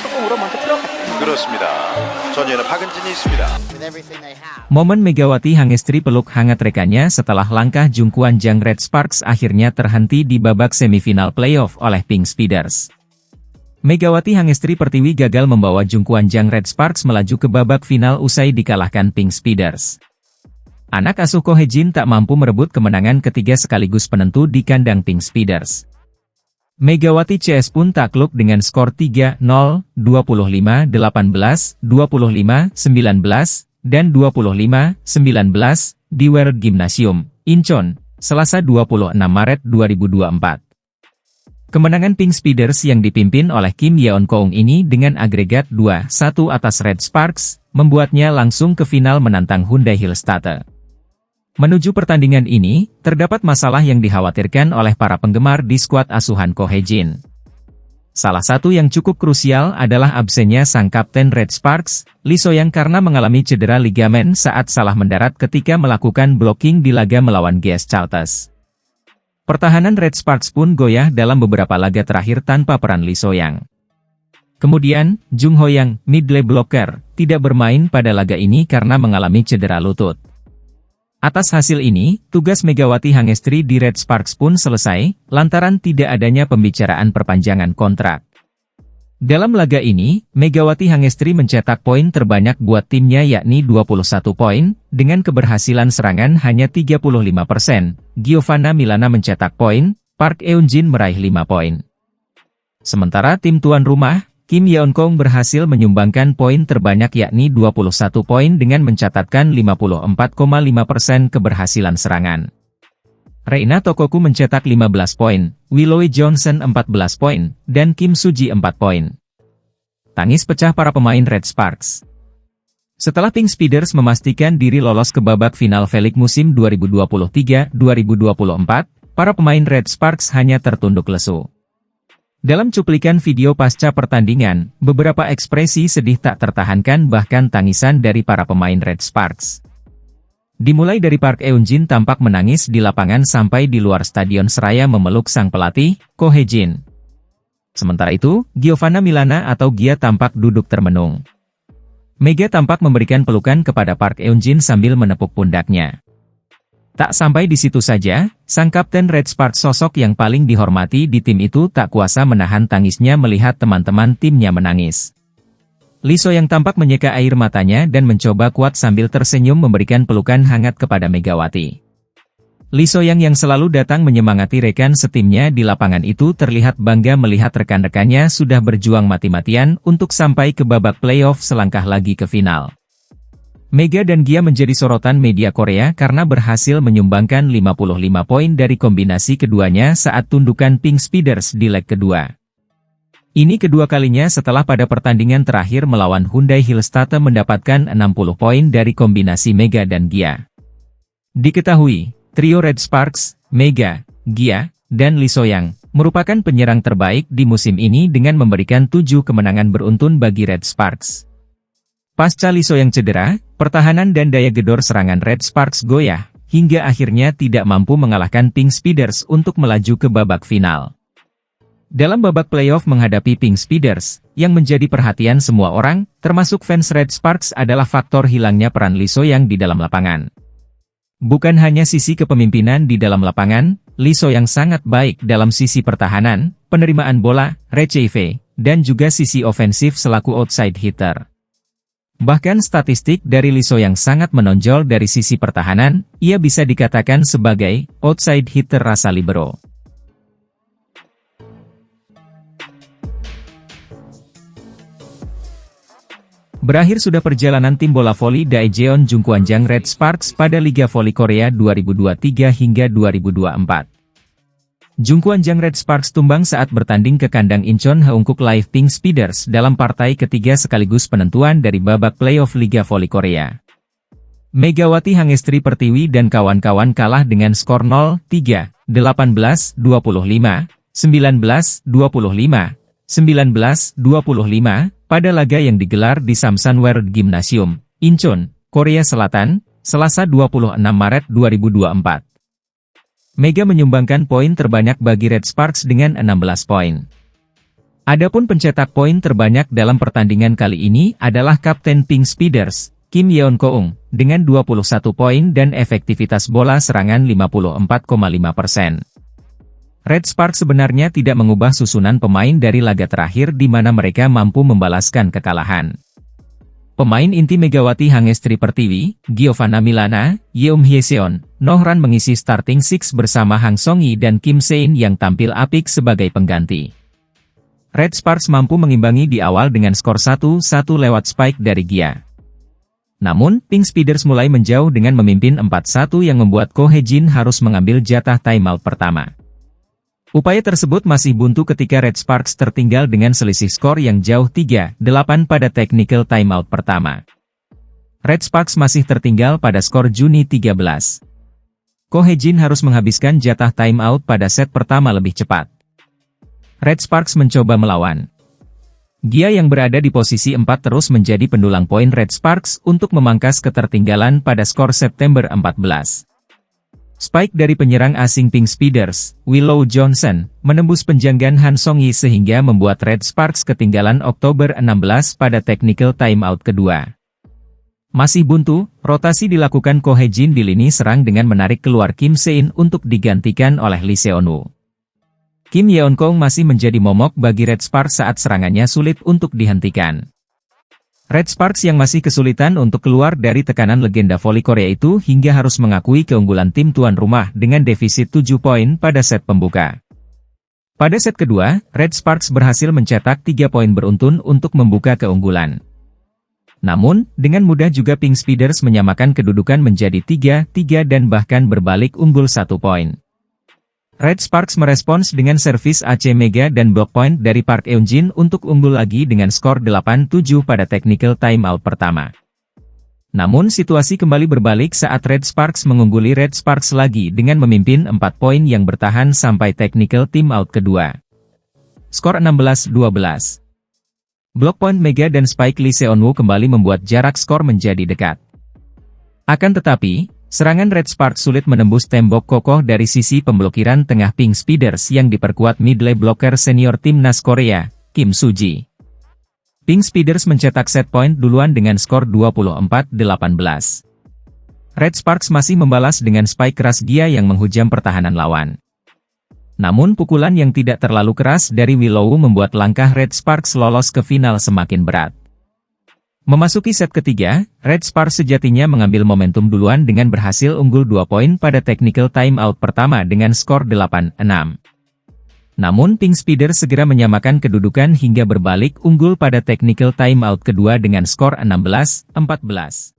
뚜껑으로 먼저 풀어갔습니다. 그렇습니다. 전예는 박은진이 있습니다. Momen Megawati Hangestri peluk hangat rekannya setelah langkah Jungkwon Jang Red Sparks akhirnya terhenti di babak semifinal playoff oleh Pink Speeders. Megawati Hangestri Pertiwi gagal membawa Jungkwon Jang Red Sparks melaju ke babak final usai dikalahkan Pink Speeders. Anak asuh Ko Hye-jin tak mampu merebut kemenangan ketiga sekaligus penentu di kandang Pink Speeders. Megawati CS pun takluk dengan skor 3-0, 25-18, 25-19, dan 25-19 di World Gymnasium, Incheon, Selasa 26 Maret 2024. Kemenangan Pink Speeders yang dipimpin oleh Kim Yeon-keung ini dengan agregat 2-1 atas Red Sparks, membuatnya langsung ke final menantang Hyundai Hillstatte. Menuju pertandingan ini, terdapat masalah yang dikhawatirkan oleh para penggemar di skuad asuhan Ko Hye-jin. Salah satu yang cukup krusial adalah absennya sang kapten Red Sparks, Lee So-young karena mengalami cedera ligamen saat salah mendarat ketika melakukan blocking di laga melawan GS Chalters. Pertahanan Red Sparks pun goyah dalam beberapa laga terakhir tanpa peran Lee So-young. Kemudian, Jung Ho-young, middle blocker, tidak bermain pada laga ini karena mengalami cedera lutut. Atas hasil ini, tugas Megawati Hangestri di Red Sparks pun selesai, lantaran tidak adanya pembicaraan perpanjangan kontrak. Dalam laga ini, Megawati Hangestri mencetak poin terbanyak buat timnya yakni 21 poin, dengan keberhasilan serangan hanya 35%. Giovanna Milana mencetak poin, Park Eun-jin meraih 5 poin. Sementara tim tuan rumah, Kim Yeon-keung berhasil menyumbangkan poin terbanyak yakni 21 poin dengan mencatatkan 54,5% keberhasilan serangan. Reina Tokoku mencetak 15 poin, Willow Johnson 14 poin, dan Kim Suji 4 poin. Tangis pecah para pemain Red Sparks. Setelah Pink Speeders memastikan diri lolos ke babak final V-League musim 2023-2024, para pemain Red Sparks hanya tertunduk lesu. Dalam cuplikan video pasca pertandingan, beberapa ekspresi sedih tak tertahankan bahkan tangisan dari para pemain Red Sparks. Dimulai dari Park Eun-jin tampak menangis di lapangan sampai di luar stadion seraya memeluk sang pelatih, Ko Hye-jin. Sementara itu, Giovanna Milana atau Gia tampak duduk termenung. Mega tampak memberikan pelukan kepada Park Eun-jin sambil menepuk pundaknya. Tak sampai di situ saja, sang kapten Red Sparks sosok yang paling dihormati di tim itu tak kuasa menahan tangisnya melihat teman-teman timnya menangis. Lee So-young tampak menyeka air matanya dan mencoba kuat sambil tersenyum memberikan pelukan hangat kepada Megawati. Lee So-young yang selalu datang menyemangati rekan setimnya di lapangan itu terlihat bangga melihat rekan-rekannya sudah berjuang mati-matian untuk sampai ke babak playoff selangkah lagi ke final. Mega dan Gia menjadi sorotan media Korea karena berhasil menyumbangkan 55 poin dari kombinasi keduanya saat tundukan Pink Speeders di leg kedua. Ini kedua kalinya setelah pada pertandingan terakhir melawan Hyundai Hillstatte mendapatkan 60 poin dari kombinasi Mega dan Gia. Diketahui, trio Red Sparks, Mega, Gia, dan Lee So-young merupakan penyerang terbaik di musim ini dengan memberikan 7 kemenangan beruntun bagi Red Sparks. Pasca Lee So-young cedera, pertahanan dan daya gedor serangan Red Sparks goyah, hingga akhirnya tidak mampu mengalahkan Pink Speeders untuk melaju ke babak final. Dalam babak playoff menghadapi Pink Speeders, yang menjadi perhatian semua orang, termasuk fans Red Sparks adalah faktor hilangnya peran Lee So-young di dalam lapangan. Bukan hanya sisi kepemimpinan di dalam lapangan, Lee So-young sangat baik dalam sisi pertahanan, penerimaan bola, receive, dan juga sisi ofensif selaku outside hitter. Bahkan statistik dari Lee So-young sangat menonjol dari sisi pertahanan, ia bisa dikatakan sebagai outside hitter rasa libero. Berakhir sudah perjalanan tim bola voli Daejeon Jungkwon Jang Red Sparks pada Liga Voli Korea 2023 hingga 2024. Jungkwon Jang Red Sparks tumbang saat bertanding ke kandang Incheon Haeunkook Live Pink Speeders dalam partai ketiga sekaligus penentuan dari babak playoff Liga Voli Korea. Megawati Hangestri Pertiwi dan kawan-kawan kalah dengan skor 0-3, 18-25, 19-25, 19-25, pada laga yang digelar di Samsan World Gymnasium, Incheon, Korea Selatan, Selasa 26 Maret 2024. Mega menyumbangkan poin terbanyak bagi Red Sparks dengan 16 poin. Adapun pencetak poin terbanyak dalam pertandingan kali ini adalah Kapten Pink Speeders, Kim Yeon-keung, dengan 21 poin dan efektivitas bola serangan 54,5%. Red Sparks sebenarnya tidak mengubah susunan pemain dari laga terakhir di mana mereka mampu membalaskan kekalahan. Pemain inti Megawati Hangestri Pertiwi, Giovanna Milana, Yeom Hyeseon, Nohran mengisi starting six bersama Hang Song-yi dan Kim Se-in yang tampil apik sebagai pengganti. Red Sparks mampu mengimbangi di awal dengan skor 1-1 lewat spike dari Gia. Namun, Pink Speeders mulai menjauh dengan memimpin 4-1 yang membuat Ko Hye-jin harus mengambil jatah timeout pertama. Upaya tersebut masih buntu ketika Red Sparks tertinggal dengan selisih skor yang jauh 3-8 pada technical timeout pertama. Red Sparks masih tertinggal pada skor Juni 13. Ko Hye-jin harus menghabiskan jatah timeout pada set pertama lebih cepat. Red Sparks mencoba melawan. Gia yang berada di posisi 4 terus menjadi pendulang poin Red Sparks untuk memangkas ketertinggalan pada skor September 14. Spike dari penyerang asing Pink Speeders, Willow Johnson, menembus penjanggan Han Song-yi sehingga membuat Red Sparks ketinggalan Oktober 16 pada technical timeout kedua. Masih buntu, rotasi dilakukan Ko Hye-jin di lini serang dengan menarik keluar Kim Se-in untuk digantikan oleh Lee Seon-woo. Kim Yeon-keung masih menjadi momok bagi Red Sparks saat serangannya sulit untuk dihentikan. Red Sparks yang masih kesulitan untuk keluar dari tekanan legenda voli Korea itu hingga harus mengakui keunggulan tim tuan rumah dengan defisit 7 poin pada set pembuka. Pada set kedua, Red Sparks berhasil mencetak 3 poin beruntun untuk membuka keunggulan. Namun, dengan mudah juga Pink Speeders menyamakan kedudukan menjadi 3-3 dan bahkan berbalik unggul 1 poin. Red Sparks merespons dengan servis AC Mega dan block point dari Park Eun-jin untuk unggul lagi dengan skor 8-7 pada technical timeout pertama. Namun situasi kembali berbalik saat Red Sparks mengungguli Red Sparks lagi dengan memimpin 4 poin yang bertahan sampai technical timeout kedua. Skor 16-12. Block point Mega dan Spike Lee Seon-woo kembali membuat jarak skor menjadi dekat. Akan tetapi, serangan Red Sparks sulit menembus tembok kokoh dari sisi pemblokiran tengah Pink Speeders yang diperkuat middle blocker senior timnas Korea, Kim Soo-ji. Pink Speeders mencetak set point duluan dengan skor 24-18. Red Sparks masih membalas dengan spike keras Gia yang menghujam pertahanan lawan. Namun pukulan yang tidak terlalu keras dari Willow membuat langkah Red Sparks lolos ke final semakin berat. Memasuki set ketiga, Red Sparks sejatinya mengambil momentum duluan dengan berhasil unggul 2 poin pada technical timeout pertama dengan skor 8-6. Namun Pink Speeders segera menyamakan kedudukan hingga berbalik unggul pada technical timeout kedua dengan skor 16-14.